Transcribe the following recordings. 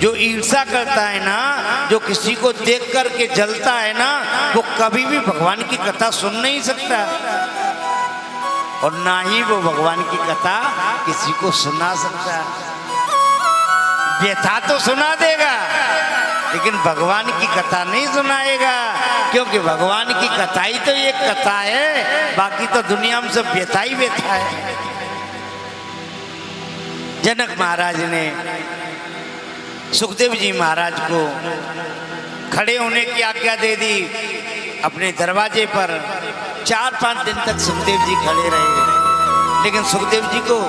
जो ईर्ष्या करता है ना, जो किसी को देख करके जलता है ना, वो कभी भी भगवान की कथा सुन नहीं सकता और ना ही वो भगवान की कथा किसी को सुना सकता। व्यथा तो सुना देगा लेकिन भगवान की कथा नहीं सुनाएगा, क्योंकि भगवान की कथा ही तो एक कथा है, बाकी तो दुनिया में सब व्यथा ही व्यथा है। जनक महाराज ने सुखदेव जी महाराज को खड़े होने की आज्ञा दे दी। अपने दरवाजे पर 4-5 दिन तक सुखदेव जी खड़े रहे, लेकिन सुखदेव जी को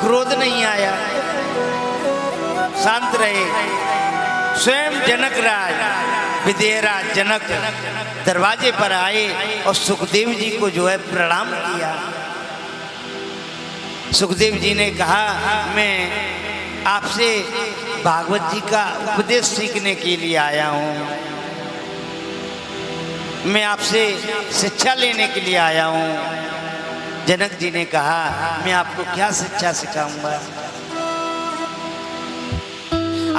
क्रोध नहीं आया, शांत रहे। स्वयं जनक राज विदेहराज जनक दरवाजे पर आए और सुखदेव जी को जो है प्रणाम किया। सुखदेव जी ने कहा, मैं आपसे भागवत जी का उपदेश सीखने के लिए आया हूँ, मैं आपसे शिक्षा लेने के लिए आया हूँ। जनक जी ने कहा, मैं आपको क्या शिक्षा सिखाऊंगा,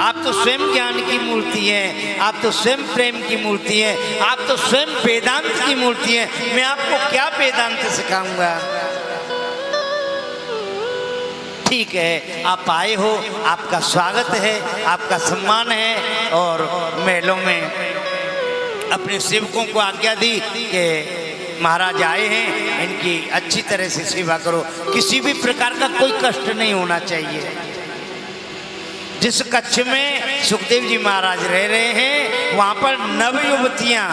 आप तो स्वयं ज्ञान की मूर्ति हैं, आप तो स्वयं प्रेम की मूर्ति हैं, आप तो स्वयं वेदांत की मूर्ति हैं, मैं आपको क्या वेदांत सिखाऊंगा। ठीक है, आप आए हो, आपका स्वागत है, आपका सम्मान है। और महलों में अपने सेवकों को आज्ञा दी कि महाराज आए हैं, इनकी अच्छी तरह से सेवा करो, किसी भी प्रकार का कोई कष्ट नहीं होना चाहिए। जिस कक्ष में सुखदेव जी महाराज रह रहे हैं, वहाँ पर नवयुवतियाँ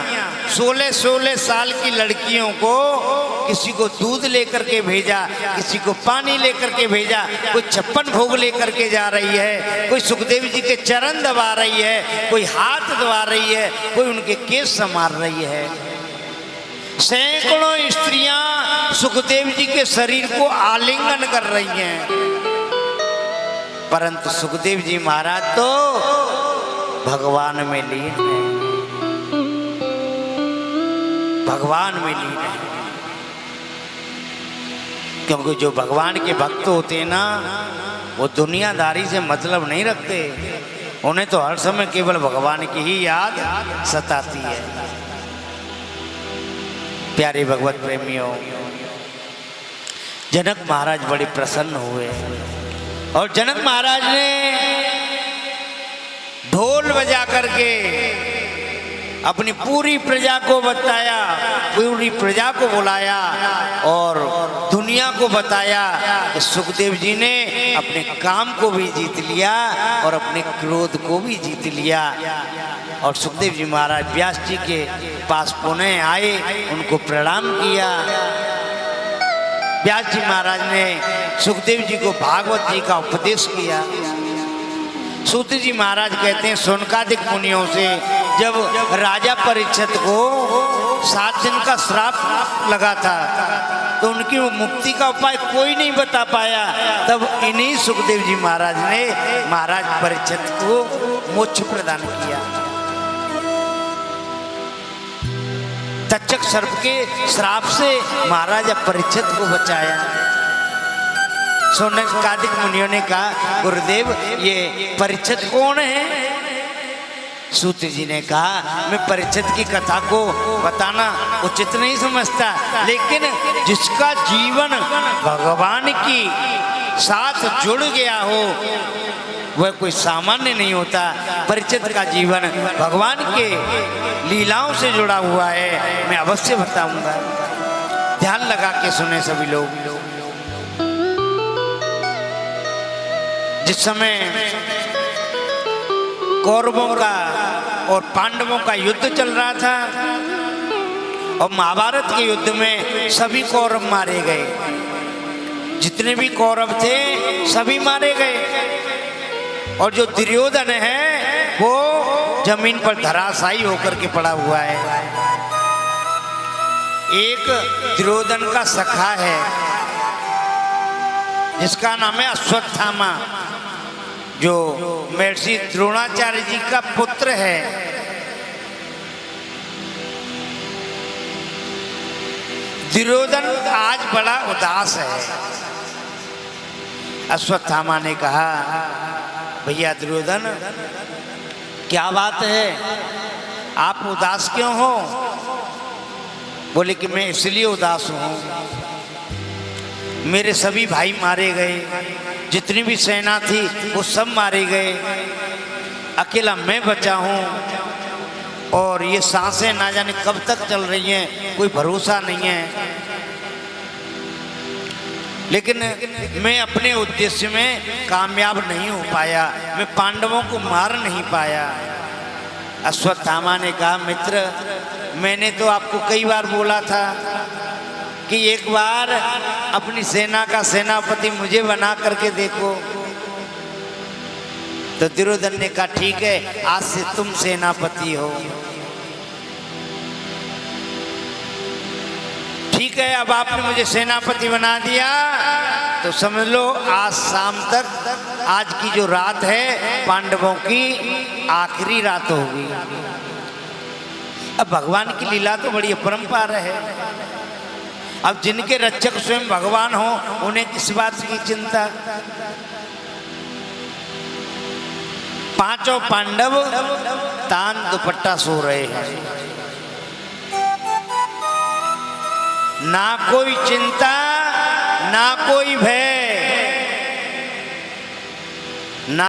16-16 साल की लड़कियों को किसी को दूध लेकर के भेजा, किसी को पानी लेकर के भेजा, कोई 56 भोग लेकर के जा रही है, कोई सुखदेव जी के चरण दबा रही है, कोई हाथ दबा रही है, कोई उनके केस संवार रही है। सैकड़ों स्त्रियां सुखदेव जी के शरीर को आलिंगन कर रही हैं, परंतु सुखदेव जी महाराज तो भगवान में लीन है, भगवान में लीन है। क्योंकि जो भगवान के भक्त होते हैं ना, वो दुनियादारी से मतलब नहीं रखते, उन्हें तो हर समय केवल भगवान की ही याद सताती है। प्यारे भगवत प्रेमियों, जनक महाराज बड़े प्रसन्न हुए और जनक महाराज ने ढोल बजा करके अपनी पूरी प्रजा को बताया, पूरी प्रजा को बुलाया और दुनिया को बताया कि सुखदेव जी ने अपने काम को भी जीत लिया और अपने क्रोध को भी जीत लिया। और सुखदेव जी महाराज व्यास जी के पास पुनः आए, उनको प्रणाम किया। व्यास जी महाराज ने सुखदेव जी को भागवत जी का उपदेश किया। सूत जी महाराज कहते हैं, शौनकादिक मुनियों से जब राजा परीक्षित को 7 दिन का श्राप लगा था तो उनकी वो मुक्ति का उपाय कोई नहीं बता पाया, तब इन्हीं सुखदेव जी महाराज ने महाराज परीक्षित को मोक्ष प्रदान किया। तक्षक सर्प के श्राप से महाराजा परीक्षित को बचाया। शौनकादिक मुनियों ने कहा, गुरुदेव ये परीक्षित कौन है? सूत जी ने कहा, मैं परीक्षित की कथा को बताना उचित नहीं समझता, लेकिन जिसका जीवन भगवान की साथ जुड़ गया हो वह कोई सामान्य नहीं होता। परीक्षित का जीवन भगवान के लीलाओं से जुड़ा हुआ है, मैं अवश्य बताऊंगा। ध्यान लगा के सुने सभी लोग। जिस समय कौरवों का और पांडवों का युद्ध चल रहा था और महाभारत के युद्ध में सभी कौरव मारे गए, जितने भी कौरव थे सभी मारे गए और जो दुर्योधन है वो जमीन पर धराशायी होकर के पड़ा हुआ है। एक दुर्योधन का सखा है जिसका नाम है अश्वत्थामा, जो महर्षि द्रोणाचार्य जी का पुत्र है। दुर्योधन आज बड़ा उदास है। अश्वत्थामा ने कहा, भैया दुर्योधन क्या बात है, आप उदास क्यों हो? बोले कि मैं इसलिए उदास हूँ, मेरे सभी भाई मारे गए, जितनी भी सेना थी वो सब मारे गए, अकेला मैं बचा हूँ और ये सांसें ना जाने कब तक चल रही हैं, कोई भरोसा नहीं है। लेकिन मैं अपने उद्देश्य में कामयाब नहीं हो पाया, मैं पांडवों को मार नहीं पाया। अश्वत्थामा ने कहा, मित्र मैंने तो आपको कई बार बोला था कि एक बार अपनी सेना का सेनापति मुझे बना करके देखो। तो दुर्योधन ने कहा, ठीक है, आज से तुम सेनापति हो। ठीक है, अब आपने मुझे सेनापति बना दिया तो समझ लो आज शाम तक, आज की जो रात है पांडवों की आखिरी रात होगी। अब भगवान की लीला तो बड़ी अपरंपार है। अब जिनके रक्षक स्वयं भगवान हो उन्हें किस बात की चिंता। पांचों पांडव तान दुपट्टा सो रहे हैं, ना कोई चिंता ना कोई भय।